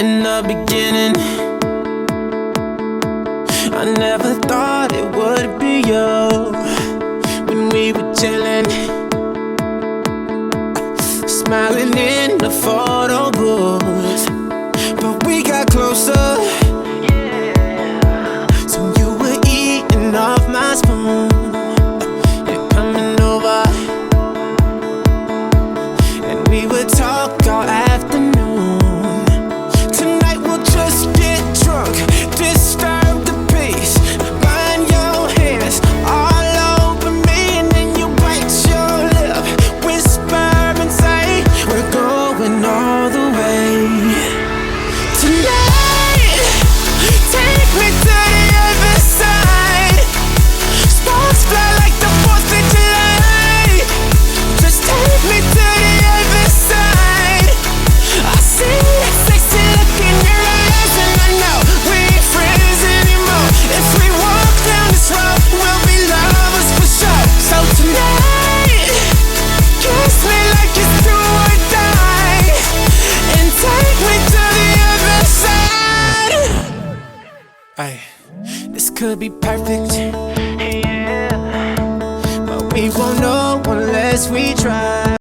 in the beginning. I never thought it would be you when we were chilling, smiling in the photo booth. But we got closer, so you were eating off my spoon and coming over, and we would talk all afternoon. Tonight we'll just get drunk, disturb the peace, burn your hands all over me, and then you bite your lip, whisper and say we're going all the way. Tonight, take me to the other side. Sparks fly like the 4th of July. Just take me to the other side. I see that sexy look in your eyes, and I know we ain't friends anymore. If we walk down this road, we'll be lovers for sure. So tonight, kiss me like it's do or die, and take me to the other side. Ay, this could be perfect, yeah, but we won't know unless we try.